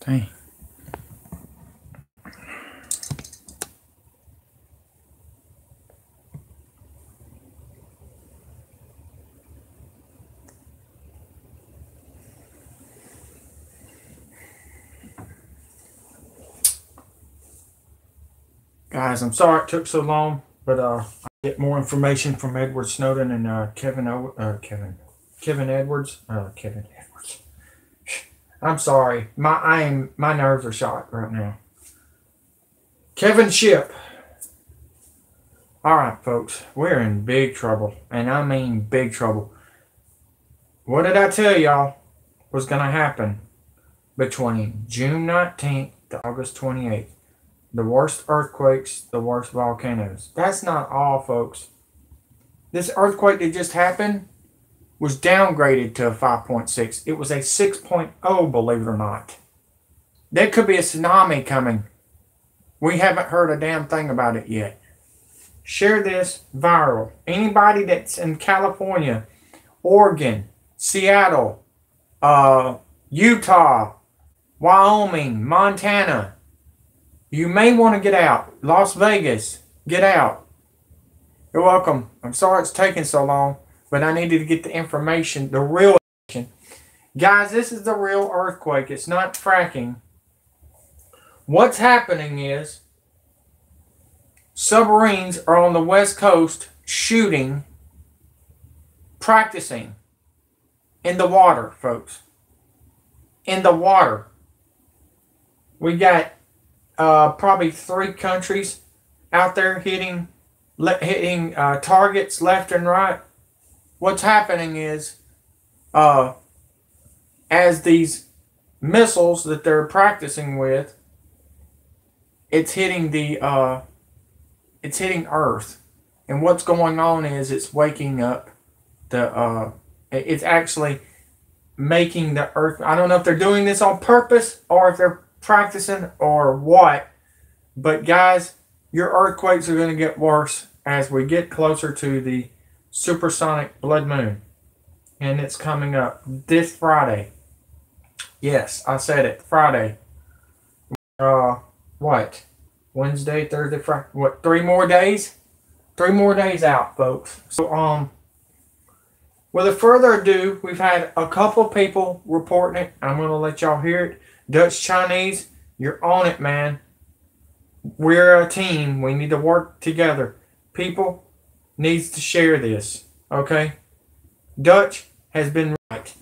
Dang. Guys, I'm sorry it took so long, but I get more information from Edward Snowden and Kevin Edwards. Kevin Edwards. I'm sorry. My nerves are shot right now. Kevin Ship. All right, folks, we're in big trouble, and I mean big trouble. What did I tell y'all was going to happen between June 19th to August 28th? The worst earthquakes, the worst volcanoes. That's not all, folks. This earthquake that just happened was downgraded to a 5.6. It was a 6.0, believe it or not. There could be a tsunami coming. We haven't heard a damn thing about it yet. Share this viral. Anybody that's in California, Oregon, Seattle, Utah, Wyoming, Montana, you may want to get out. Las Vegas, get out. You're welcome. I'm sorry it's taking so long, but I needed to get the information, the real information. Guys, this is the real earthquake. It's not fracking. What's happening is submarines are on the West Coast shooting, practicing in the water, folks. In the water. We got probably 3 countries out there hitting targets left and right. What's happening is, as these missiles that they're practicing with, it's hitting Earth, and what's going on is it's waking up it's actually making the Earth. I don't know if they're doing this on purpose or if they're practicing or what, but guys, your earthquakes are going to get worse as we get closer to the supersonic blood moon, and it's coming up this Friday. Yes, I said it, Friday. What? Wednesday, Thursday, Friday. What? 3 more days? 3 more days out, folks. So without further ado, we've had a couple people reporting it. I'm going to let y'all hear it. Dutch Chinese, you're on it, man. We're a team. We need to work together. People needs to share this, okay? Dutch has been right.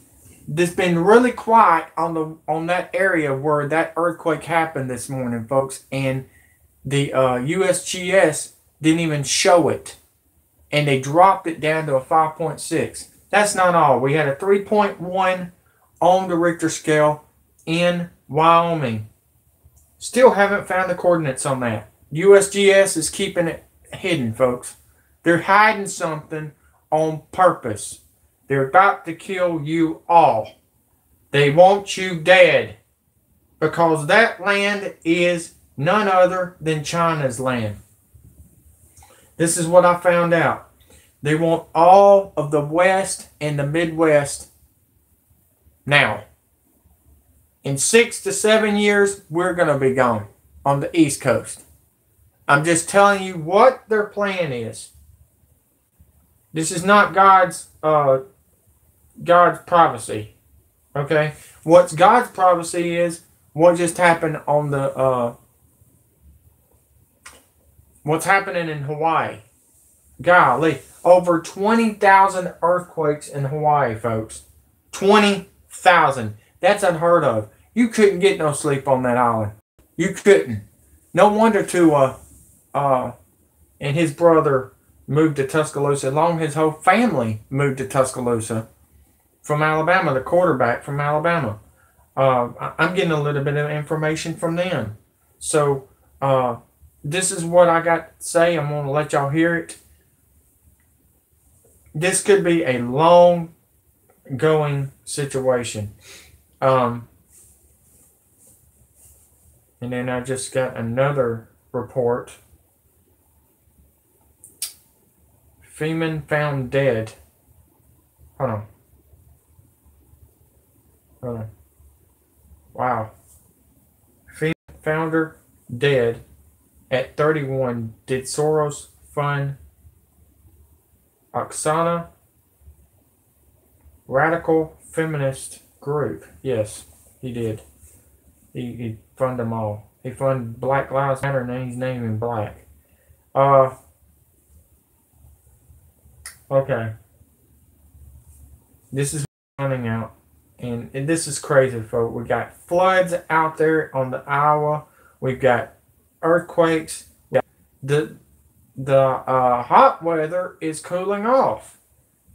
It's been really quiet on that area where that earthquake happened this morning, folks, and the USGS didn't even show it, and they dropped it down to a 5.6. That's not all. We had a 3.1 on the Richter scale in Wyoming. Still haven't found the coordinates on that. USGS is keeping it hidden, folks. They're hiding something on purpose. They're about to kill you all. They want you dead, because that land is none other than China's land. This is what I found out. They want all of the West and the Midwest now. In 6 to 7 years, we're going to be gone on the East Coast. I'm just telling you what their plan is. This is not God's prophecy. Okay? What's God's prophecy is what just happened on the what's happening in Hawaii. Golly, over 20,000 earthquakes in Hawaii, folks. 20,000. That's unheard of. You couldn't get no sleep on that island. You couldn't. No wonder Tua and his brother moved to Tuscaloosa, along his whole family moved to Tuscaloosa from Alabama, the quarterback from Alabama. I'm getting a little bit of information from them. So this is what I got to say. I'm going to let y'all hear it. This could be a long-going situation. And then I just got another report. Female found dead. Hold on. Wow. founder dead at 31. Did Soros fund Oksana radical feminist group? Yes, he did. He funded them all. He funded Black Lives Matter and he's naming black. Okay. This is running out. And this is crazy, folks. We got floods out there on the Iowa. We've got earthquakes. The hot weather is cooling off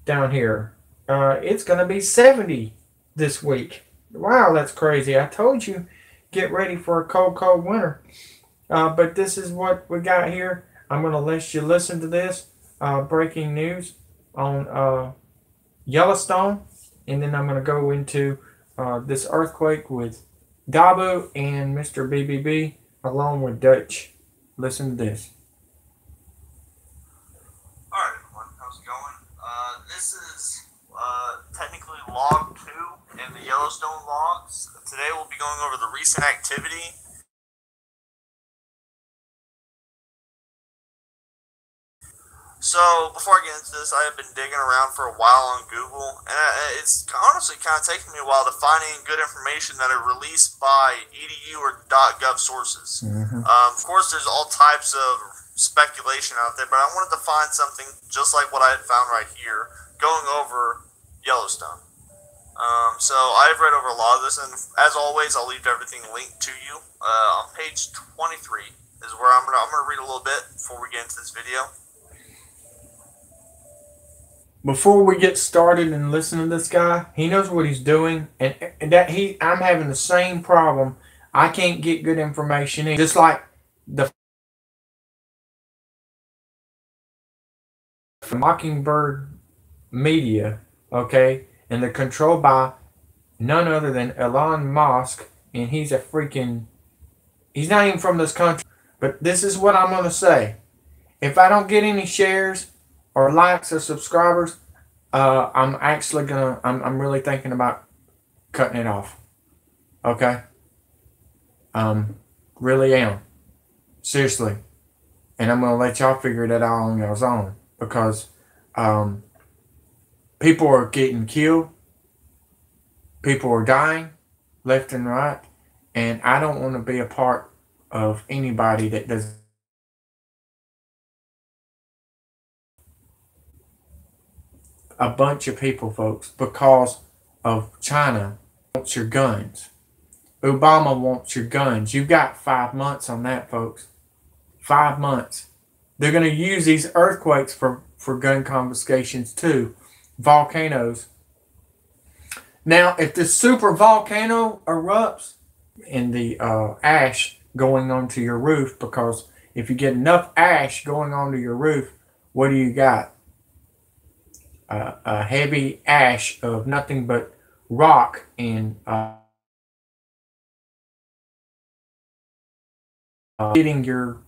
down here. It's going to be 70 this week. Wow, that's crazy. I told you, get ready for a cold, cold winter. But this is what we got here. I'm going to let you listen to this breaking news on Yellowstone. And then I'm going to go into this earthquake with Dabu and Mr. BBB along with Dutch. Listen to this. Alright everyone, how's it going? This is technically log 2 in the Yellowstone logs. Today we'll be going over the recent activity. So, before I get into this, I have been digging around for a while on Google, and it's honestly kind of taken me a while to find any good information that are released by edu or .gov sources. Of course, there's all types of speculation out there, but I wanted to find something just like what I had found right here, going over Yellowstone. So, I've read over a lot of this, and as always, I'll leave everything linked to you. On page 23 is where I'm gonna read a little bit before we get into this video. Before we get started and listen to this guy, he knows what he's doing, and that I'm having the same problem. I can't get good information, just like the Mockingbird media, okay, and they're controlled by none other than Elon Musk, and he's not even from this country. But this is what I'm going to say. If I don't get any shares or likes or subscribers, I'm really thinking about cutting it off. Okay? Really am. Seriously. And I'm going to let y'all figure that out on y'all's own. Because people are getting killed. People are dying left and right. And I don't want to be a part of anybody that does. A bunch of people, folks, because of China wants your guns. Obama wants your guns. You've got 5 months on that, folks. 5 months. They're going to use these earthquakes for gun confiscations too. Volcanoes. Now, if the super volcano erupts and the ash going onto your roof, because if you get enough ash going onto your roof, what do you got? A heavy ash of nothing but rock and hitting your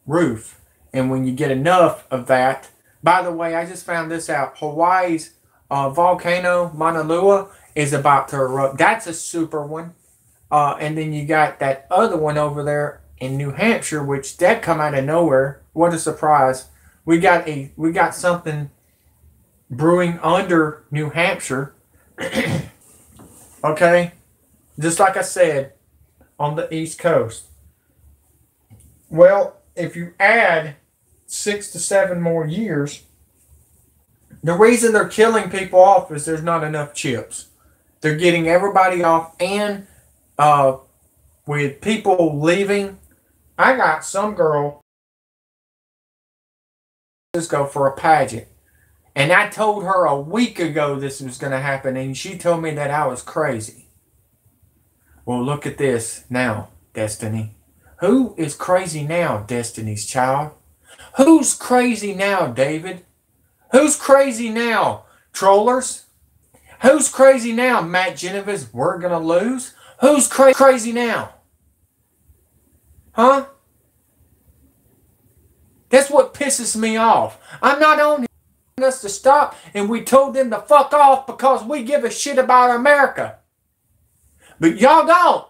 roof. And when you get enough of that, by the way, I just found this out. Hawaii's volcano, Mauna Loa, is about to erupt. That's a super one. And then you got that other one over there in New Hampshire, which that come out of nowhere. What a surprise. We got something brewing under New Hampshire. Okay? Just like I said, on the East Coast. Well, if you add 6 to 7 more years, the reason they're killing people off is there's not enough chips. They're getting everybody off, and with people leaving, I got some girl go for a pageant. And I told her a week ago this was going to happen, and she told me that I was crazy. Well, look at this now, Destiny. Who is crazy now, Destiny's Child? Who's crazy now, David? Who's crazy now, trollers? Who's crazy now, Matt Genovese? We're going to lose? Who's crazy now? Huh? That's what pisses me off. I'm not on us to stop, and we told them to fuck off because we give a shit about America. But y'all don't.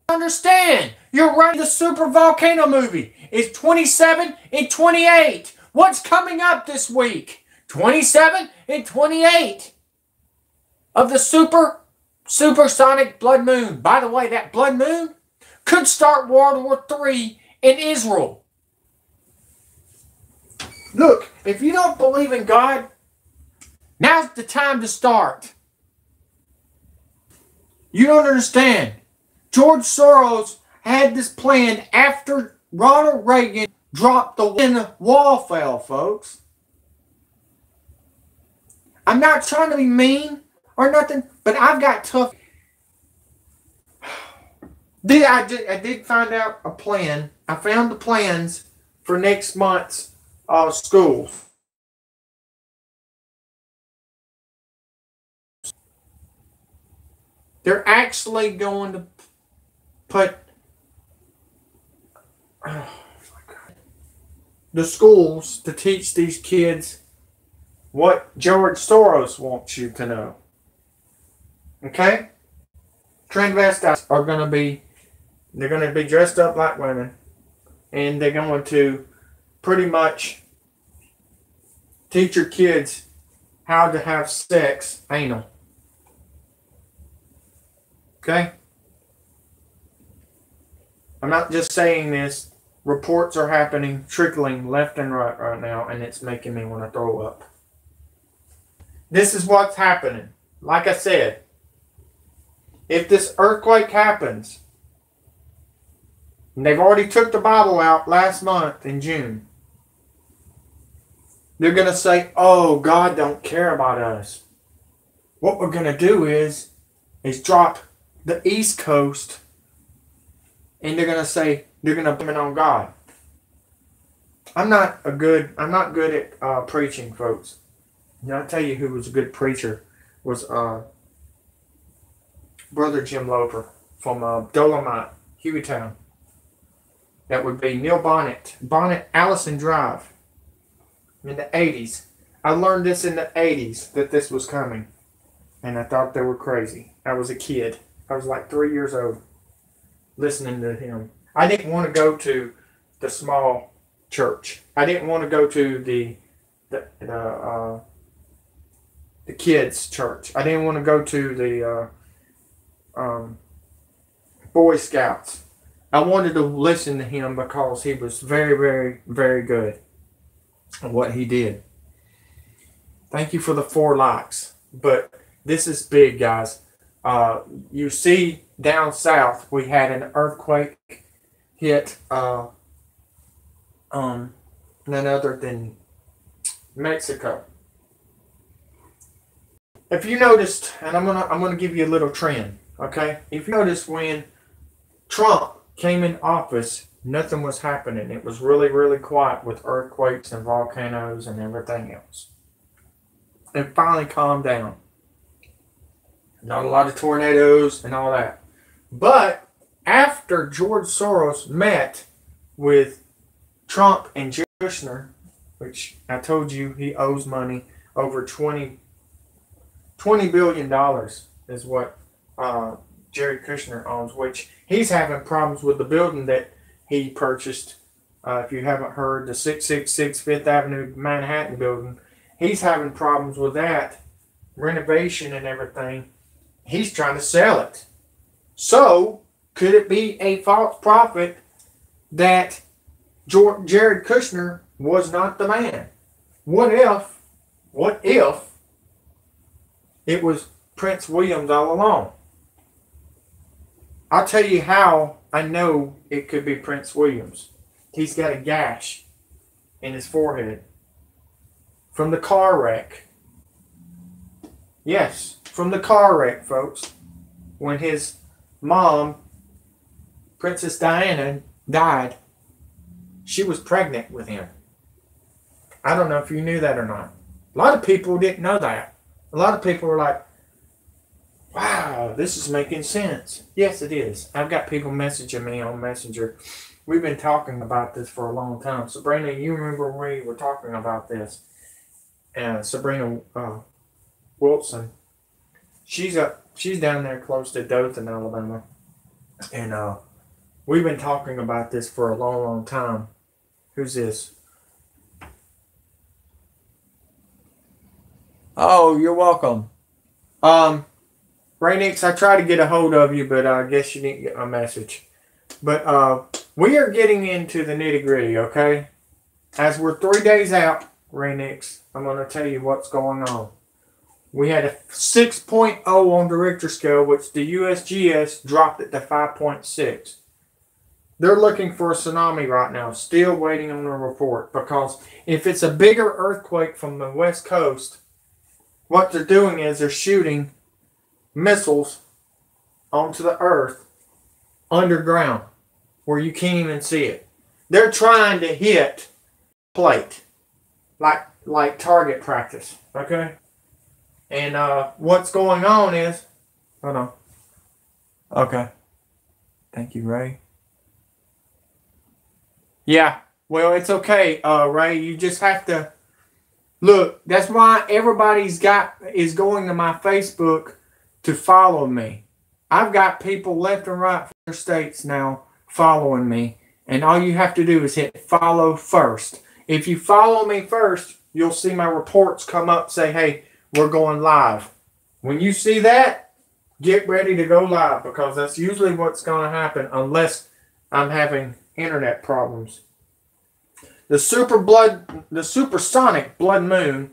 Understand, you're running the Super Volcano movie. It's 27 and 28. What's coming up this week? 27 and 28 of the supersonic blood moon. By the way, that blood moon could start World War III in Israel. Look, if you don't believe in God, now's the time to start. You don't understand. George Soros had this plan after Ronald Reagan dropped the wall fell, folks. I'm not trying to be mean or nothing, but I've got tough. I did find out a plan. I found the plans for next month's school. They're actually going to put the schools to teach these kids what George Soros wants you to know. Okay? Transvestites are going to be, they're going to be dressed up like women, and they're going to pretty much teach your kids how to have sex anal. Okay? I'm not just saying this. Reports are happening, trickling left and right now, and it's making me want to throw up. This is what's happening. Like I said, if this earthquake happens, and they've already took the Bible out last month in June, they're going to say, oh, God don't care about us. What we're going to do is drop the East Coast, and they're going to say, they're going to blame it on God. I'm not good at preaching, folks. And I'll tell you who was a good preacher was Brother Jim Loper from Dolomite, Hueytown. That would be Neil Bonnet, Allison Drive in the 80s. I learned this in the 80s that this was coming. And I thought they were crazy. I was a kid. I was like 3 years old listening to him. I didn't want to go to the small church. I didn't want to go to the kids' church. I didn't want to go to the Boy Scouts. I wanted to listen to him because he was very, very, very good at what he did. Thank you for the 4 likes. But this is big, guys. You see down south, we had an earthquake hit none other than Mexico. If you noticed, and I'm gonna give you a little trend, okay? If you notice, when Trump came in office, nothing was happening. It was really, really quiet with earthquakes and volcanoes and everything else. It finally calmed down. Not a lot of tornadoes and all that. But after George Soros met with Trump and Jared Kushner, which I told you he owes money, over $20 billion is what Jared Kushner owns, which he's having problems with the building that he purchased. If you haven't heard, the 666 Fifth Avenue Manhattan building, he's having problems with that renovation and everything. He's trying to sell it. So, could it be a false prophet that Jared Kushner was not the man? What if it was Prince Williams all along? I'll tell you how I know it could be Prince Williams. He's got a gash in his forehead from the car wreck. Yes, from the car wreck, folks. When his mom, Princess Diana, died, she was pregnant with him. I don't know if you knew that or not. A lot of people didn't know that. A lot of people were like, wow, this is making sense. Yes, it is. I've got people messaging me on Messenger. We've been talking about this for a long time. Sabrina, you remember we were talking about this. And Sabrina Wilson, she's down there close to Dothan, Alabama. And we've been talking about this for a long, long time. Who's this? Oh, you're welcome. Ray Nix, I tried to get a hold of you, but I guess you didn't get my message. But we are getting into the nitty gritty, okay? As we're 3 days out, Ray Nix, I'm going to tell you what's going on. We had a 6.0 on the Richter scale, which the USGS dropped it to 5.6. They're looking for a tsunami right now, still waiting on a report, because if it's a bigger earthquake from the west coast, what they're doing is they're shooting missiles onto the earth underground where you can't even see it. They're trying to hit plate like target practice, okay? And what's going on is, hold on. Okay. Thank you, Ray. Yeah, well, it's okay, Ray. You just have to look. That's why everybody's is going to my Facebook to follow me. I've got people left and right from their states now following me, and all you have to do is hit follow first. If you follow me first, you'll see my reports come up, say, hey, we're going live. When you see that, get ready to go live, because that's usually what's going to happen unless I'm having internet problems. The supersonic blood moon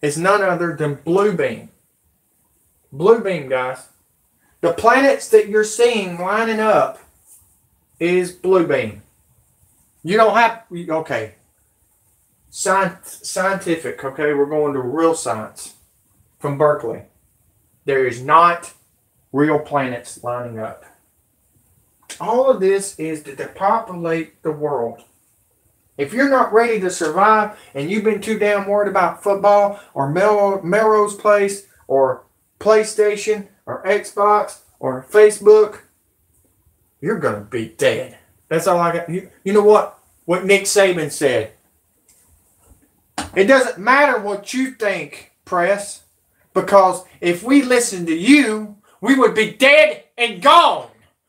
is none other than Blue Beam. Blue Beam, guys. The planets that you're seeing lining up is Blue Beam. You don't have, okay. Scientific, okay? We're going to real science from Berkeley. There is not real planets lining up. All of this is to depopulate the world. If you're not ready to survive and you've been too damn worried about football or Melrose Place or PlayStation or Xbox or Facebook, you're going to be dead. That's all I got. You know what? What Nick Saban said. It doesn't matter what you think, press, because if we listened to you, we would be dead and gone.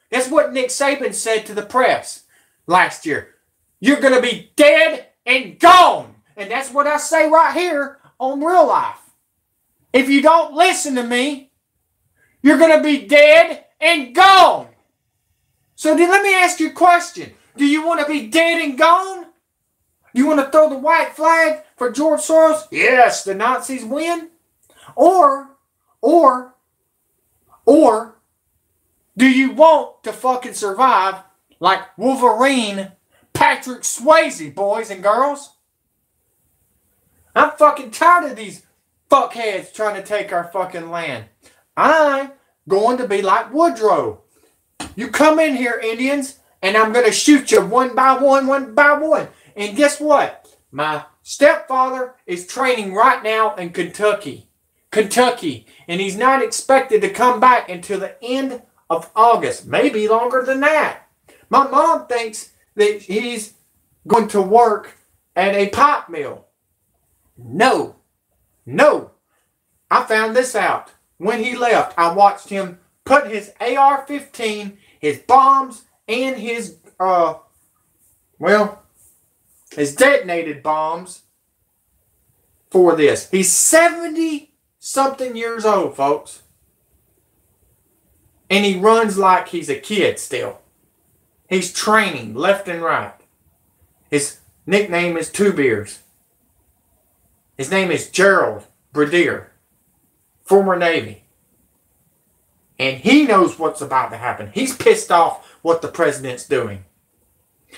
That's what Nick Saban said to the press last year. You're going to be dead and gone. And that's what I say right here on Real Life. If you don't listen to me, you're going to be dead and gone. So let me ask you a question. Do you want to be dead and gone? You want to throw the white flag for George Soros? Yes, the Nazis win. Or do you want to fucking survive like Wolverine Patrick Swayze, boys and girls? I'm fucking tired of these fuckheads trying to take our fucking land. I'm going to be like Woodrow. You come in here, Indians, and I'm going to shoot you one by one, one by one. And guess what? My stepfather is training right now in Kentucky. And he's not expected to come back until the end of August. Maybe longer than that. My mom thinks that he's going to work at a pipe mill. No. I found this out. When he left, I watched him put his AR-15, his bombs, and his detonated bombs for this. He's 70-something years old, folks. And he runs like he's a kid still. He's training left and right. His nickname is Two Beers. His name is Gerald Bradier, former Navy. And he knows what's about to happen. He's pissed off what the president's doing.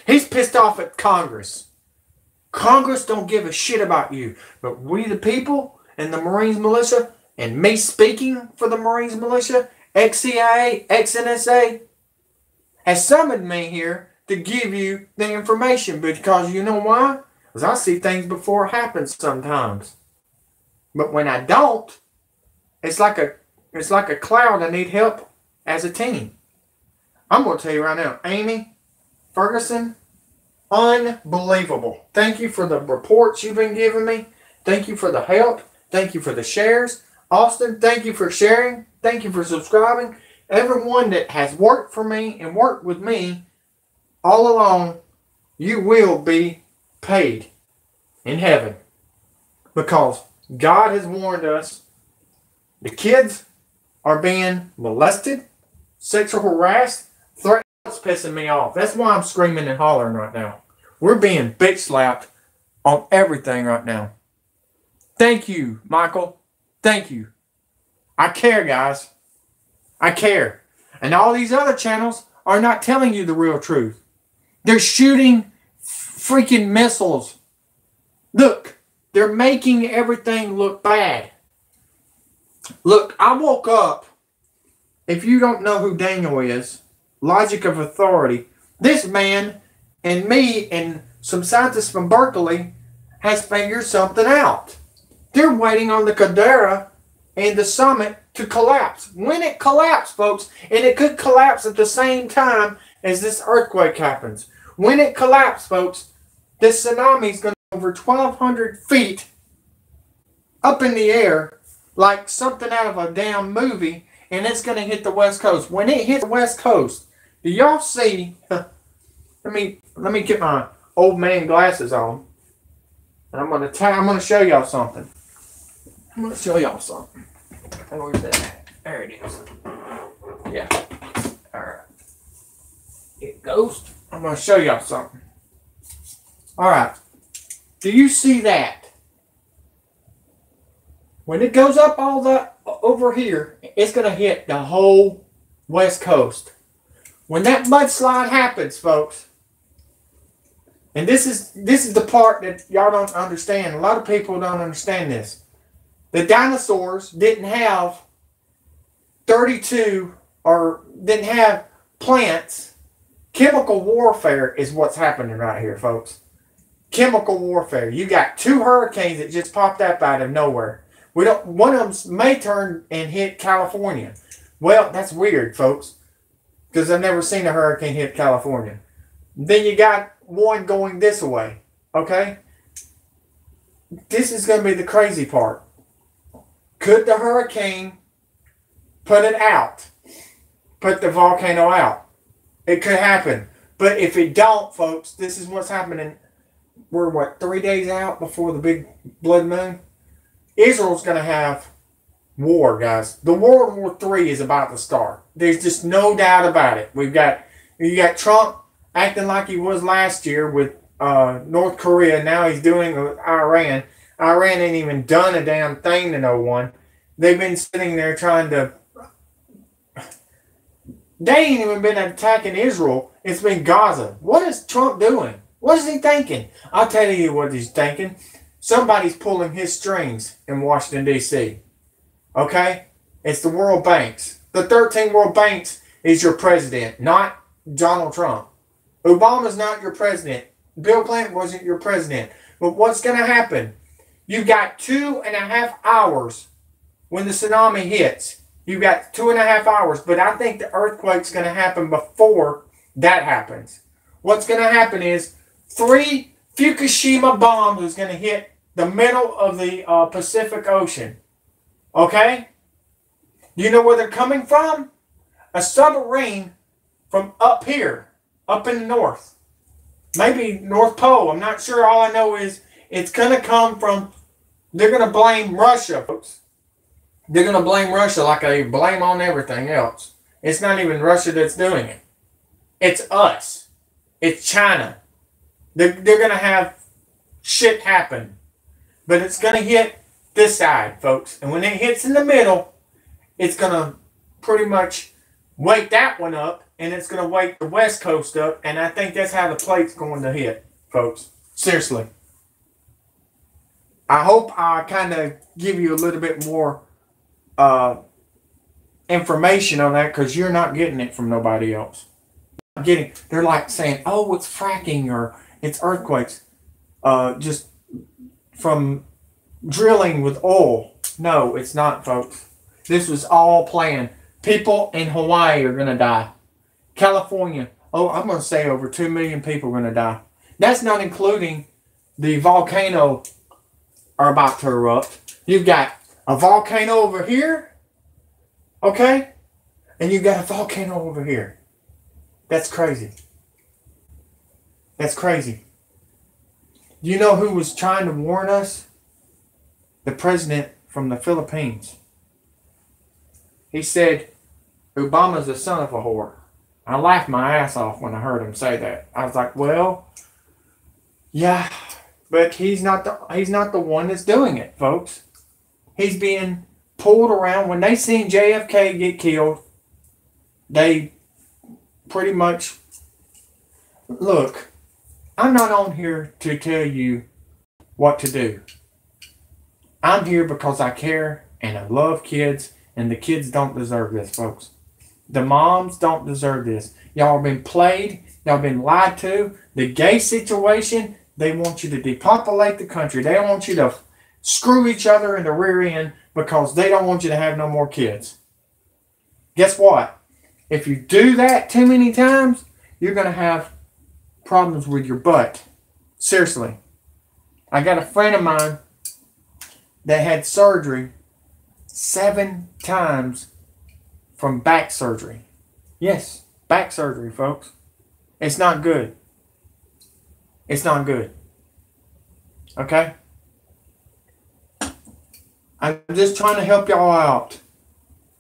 He's pissed off at Congress. Congress don't give a shit about you. But we the people and the Marines militia, and me speaking for the Marines militia, ex-CIA, ex-NSA, has summoned me here to give you the information. Because you know why? Because I see things before it happens sometimes. But when I don't, it's like a cloud. I need help as a team. I'm going to tell you right now, Amy Ferguson, unbelievable. Thank you for the reports you've been giving me. Thank you for the help. Thank you for the shares. Austin, thank you for sharing. Thank you for subscribing. everyone that has worked for me and worked with me all along, you will be paid in heaven. Because God has warned us. The kids are being molested, sexual harassed, threatened. It's pissing me off. That's why I'm screaming and hollering right now. We're being bitch slapped on everything right now. Thank you, Michael. Thank you. I care, guys. I care. And all these other channels are not telling you the real truth. They're shooting freaking missiles. Look, they're making everything look bad. Look, I woke up. If you don't know who Daniel is, Logic of Authority, this man and me and some scientists from Berkeley has figured something out. They're waiting on the Caldera and the summit to collapse. When it collapses, folks, and it could collapse at the same time as this earthquake happens. When it collapses, folks, this tsunami is going to be over 1,200 feet up in the air like something out of a damn movie, and it's going to hit the West Coast. When it hits the West Coast, do y'all see? Let me get my old man glasses on, and I'm going to show y'all something. I'm going to show y'all something. Where's that at? There it is. Yeah. All right. It goes. I'm going to show y'all something. All right. Do you see that? When it goes up all that over here, it's going to hit the whole West Coast. When that mudslide happens, folks, and this is the part that y'all don't understand. A lot of people don't understand this. The dinosaurs didn't have 32 or didn't have plants. Chemical warfare is what's happening right here, folks. Chemical warfare. You got 2 hurricanes that just popped up out of nowhere. One of them may turn and hit California. Well, that's weird, folks, because I've never seen a hurricane hit California. Then you got one going this way, okay? This is going to be the crazy part. Could the hurricane put it out? Put the volcano out? It could happen. But if it don't, folks, this is what's happening. We're, what, 3 days out before the big blood moon? Israel's going to have war, guys. The World War III is about to start. There's just no doubt about it. You got Trump acting like he was last year with North Korea. Now he's doing it with Iran. Iran ain't even done a damn thing to no one. They've been sitting there trying to... They ain't even been attacking Israel. It's been Gaza. What is Trump doing? What is he thinking? I'll tell you what he's thinking. Somebody's pulling his strings in Washington, D.C. Okay? It's the world banks. The 13 world banks is your president, not Donald Trump. Obama's not your president. Bill Clinton wasn't your president. But what's going to happen? You've got 2.5 hours when the tsunami hits. You've got 2.5 hours. But I think the earthquake's going to happen before that happens. What's going to happen is 3 Fukushima bombs is going to hit the middle of the Pacific Ocean. Okay? Do you know where they're coming from? A submarine from up here, up in the north. Maybe North Pole. I'm not sure. All I know is it's going to come from, they're going to blame Russia, folks. They're going to blame Russia like they blame on everything else. It's not even Russia that's doing it. It's us. It's China. They're going to have shit happen. But it's going to hit this side, folks. And when it hits in the middle, it's going to pretty much wake that one up. And it's going to wake the West Coast up. And I think that's how the plate's going to hit, folks. Seriously. I hope I kind of give you a little bit more information on that, because you're not getting it from nobody else. They're like saying, oh, it's fracking or it's earthquakes. Just from drilling with oil. No, it's not, folks. This was all planned. People in Hawaii are going to die. California, oh, I'm going to say over 2 million people are going to die. That's not including the volcano are about to erupt. You've got a volcano over here, okay? And you got a volcano over here. That's crazy. That's crazy. Do you know who was trying to warn us? The president from the Philippines. He said, Obama's a son of a whore. I laughed my ass off when I heard him say that. I was like, well, yeah, but he's not the one that's doing it, folks. He's being pulled around. When they seen JFK get killed, they pretty much, look, I'm not on here to tell you what to do. I'm here because I care and I love kids, and the kids don't deserve this, folks. The moms don't deserve this. Y'all have been played. Y'all been lied to. The gay situation, they want you to depopulate the country. They want you to screw each other in the rear end because they don't want you to have no more kids. Guess what? If you do that too many times, you're going to have problems with your butt. Seriously. I got a friend of mine that had surgery 7 times from back surgery. Yes, back surgery, folks. It's not good. It's not good. Okay? I'm just trying to help y'all out.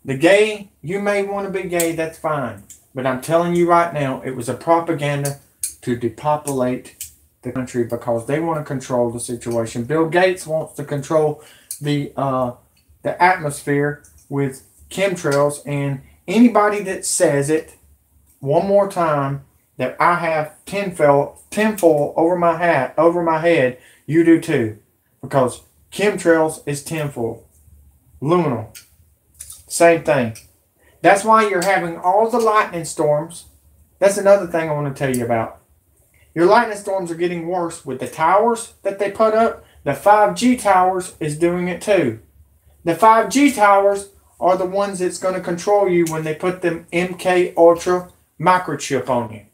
The gay, you may want to be gay, that's fine. But I'm telling you right now, it was a propaganda to depopulate the country because they want to control the situation. Bill Gates wants to control the atmosphere with chemtrails, and anybody that says it one more time that I have tinfoil over my head, you do too, because chemtrails is tinfoil, aluminum, same thing. That's why you're having all the lightning storms. That's another thing I want to tell you about. Your lightning storms are getting worse with the towers that they put up. The 5G towers is doing it too. The 5G towers are the ones that's going to control you when they put them MK Ultra microchip on you.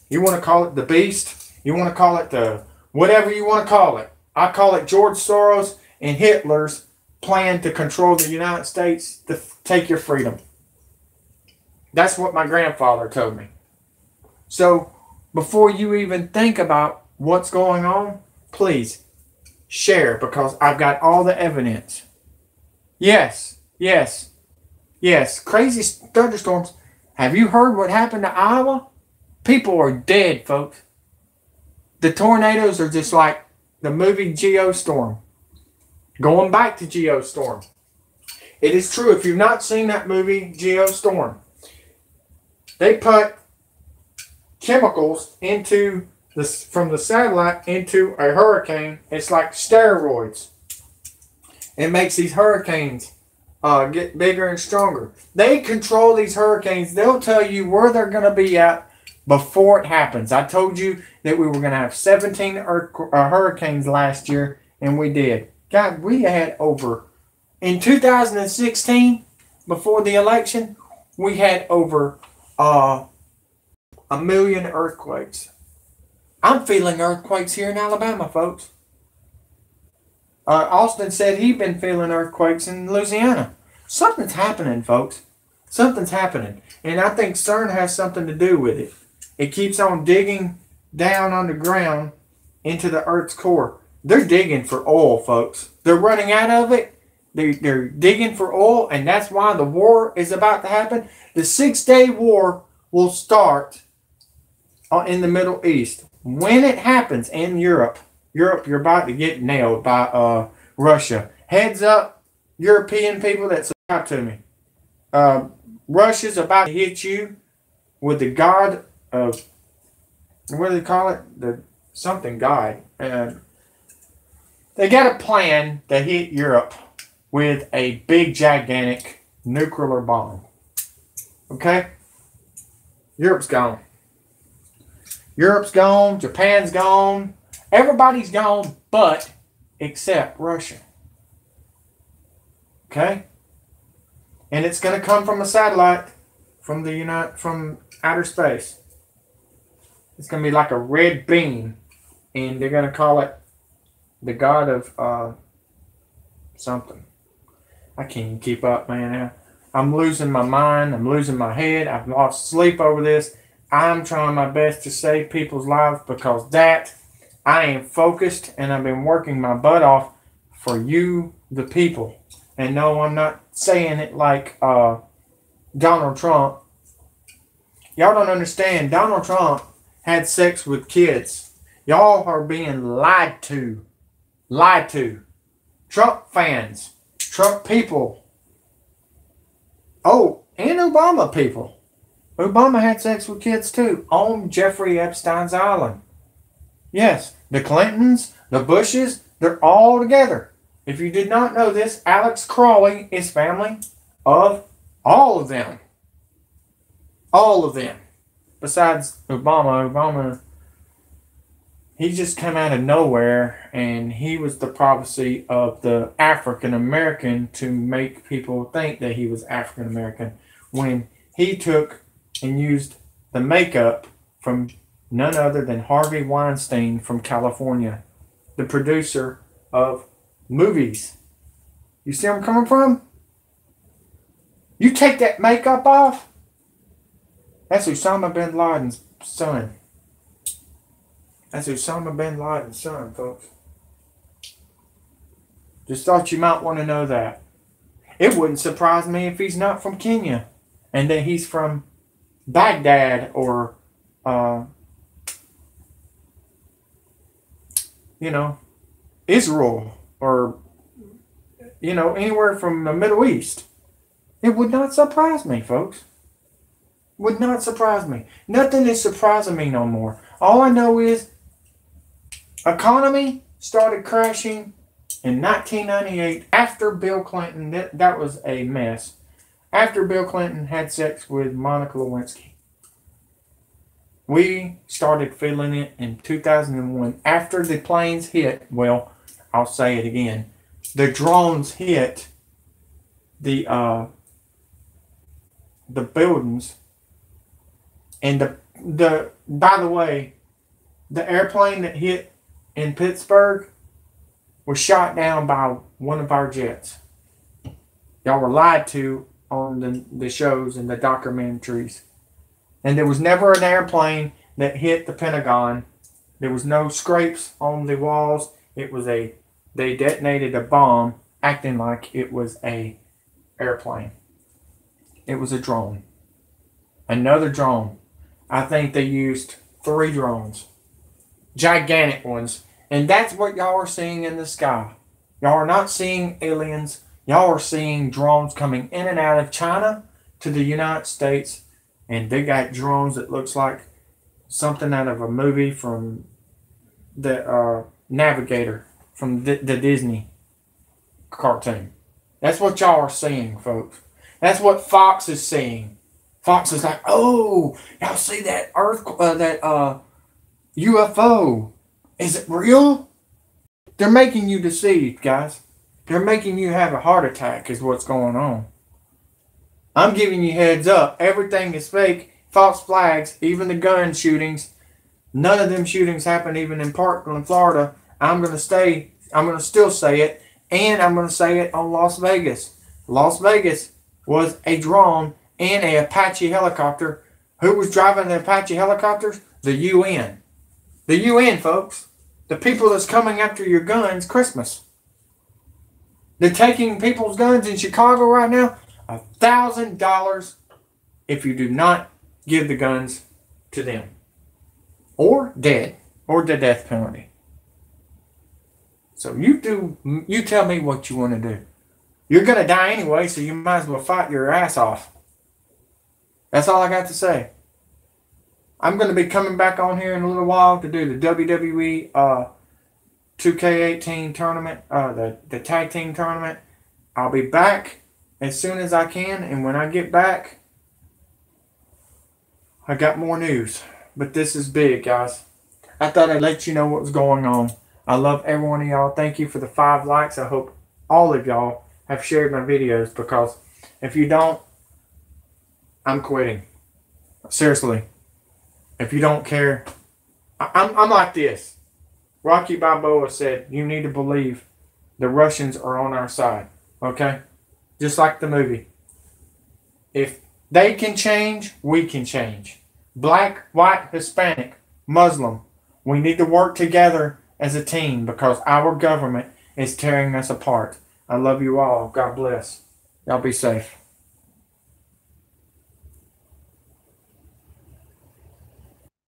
You want to call it the beast? You want to call it the whatever you want to call it. I call it George Soros and Hitler's plan to control the United States to take your freedom. That's what my grandfather told me. So before you even think about what's going on, please share, because I've got all the evidence. Yes, yes, yes. Crazy thunderstorms. Have you heard what happened to Iowa? People are dead, folks. The tornadoes are just like the movie Geostorm. Going back to Geostorm. It is true, if you've not seen that movie Geostorm, they put chemicals into from the satellite into a hurricane. It's like steroids. It makes these hurricanes get bigger and stronger. They control these hurricanes. They'll tell you where they're going to be at before it happens. I told you that we were going to have 17 hurricanes last year, and we did. God, we had over, in 2016, before the election, we had over 1 million earthquakes. I'm feeling earthquakes here in Alabama, folks. Austin said he'd been feeling earthquakes in Louisiana. Something's happening, folks. Something's happening. And I think CERN has something to do with it. It keeps on digging down underground into the Earth's core. They're digging for oil, folks. They're running out of it. They're digging for oil, and that's why the war is about to happen. The 6-day war will start in the Middle East. When it happens in Europe, you're about to get nailed by Russia. Heads up, European people that subscribe to me. Russia's about to hit you with the god of, what do they call it? The something god. They got a plan to hit Europe with a big, gigantic nuclear bomb. Okay? Europe's gone. Europe's gone. Japan's gone. Everybody's gone, but except Russia. Okay? And it's going to come from a satellite from from outer space. It's going to be like a red beam, and they're going to call it the god of something. I can't even keep up, man. I'm losing my mind. I'm losing my head. I've lost sleep over this. I'm trying my best to save people's lives because that I am focused and I've been working my butt off for you, the people. And no, I'm not saying it like Donald Trump. Y'all don't understand. Donald Trump had sex with kids. Y'all are being lied to. Lied to. Trump fans. Trump people. Oh, and Obama people. Obama had sex with kids too on Jeffrey Epstein's island. Yes, the Clintons, the Bushes, they're all together. If you did not know this, Alex Crowley is family of all of them. All of them. Besides Obama. Obama, he just came out of nowhere and he was the prophecy of the African American to make people think that he was African American when he took and used the makeup from none other than Harvey Weinstein from California, the producer of movies. You see where I'm coming from? You take that makeup off, that's Osama bin Laden's son. That's Osama bin Laden's son, folks. Just thought you might want to know that. It wouldn't surprise me if he's not from Kenya and that he's from Baghdad or, Israel or, anywhere from the Middle East. It would not surprise me, folks. Would not surprise me. Nothing is surprising me no more. All I know is economy started crashing in 1998 after Bill Clinton. That was a mess. After Bill Clinton had sex with Monica Lewinsky. We started feeling it in 2001. After the planes hit, well, I'll say it again. The drones hit the buildings. And by the way, the airplane that hit in Pittsburgh was shot down by one of our jets. Y'all were lied to on the shows and the documentaries. And there was never an airplane that hit the Pentagon. There was no scrapes on the walls. They detonated a bomb acting like it was a airplane. It was a drone. Another drone. I think they used 3 drones. Gigantic ones. And that's what y'all are seeing in the sky. Y'all are not seeing aliens. Y'all are seeing drones coming in and out of China to the United States. And they got drones that looks like something out of a movie from the Navigator from the Disney cartoon. That's what y'all are seeing, folks. That's what Fox is seeing. Fox is like, oh, y'all see that UFO? Is it real? They're making you deceived, guys. They're making you have a heart attack is what's going on. I'm giving you heads up. Everything is fake. False flags. Even the gun shootings. None of them shootings happened even in Parkland, Florida. I'm going to still say it. And I'm going to say it on Las Vegas. Las Vegas was a drone and an Apache helicopter. Who was driving the Apache helicopters? The UN. The UN, folks. The people that's coming after your guns Christmas. They're taking people's guns in Chicago right now. $1,000 if you do not give the guns to them. Or dead. Or the death penalty. So you tell me what you want to do. You're going to die anyway, so you might as well fight your ass off. That's all I got to say. I'm going to be coming back on here in a little while to do the WWE 2K18 tournament, the tag team tournament. I'll be back as soon as I can, and when I get back, I got more news. But this is big, guys. I thought I'd let you know what was going on. I love every one of y'all. Thank you for the 5 likes. I hope all of y'all have shared my videos, because if you don't, I'm quitting. Seriously. If you don't care, I'm like this. Rocky Balboa said, you need to believe the Russians are on our side. Okay? Just like the movie. If they can change, we can change. Black, white, Hispanic, Muslim. We need to work together as a team because our government is tearing us apart. I love you all. God bless. Y'all be safe.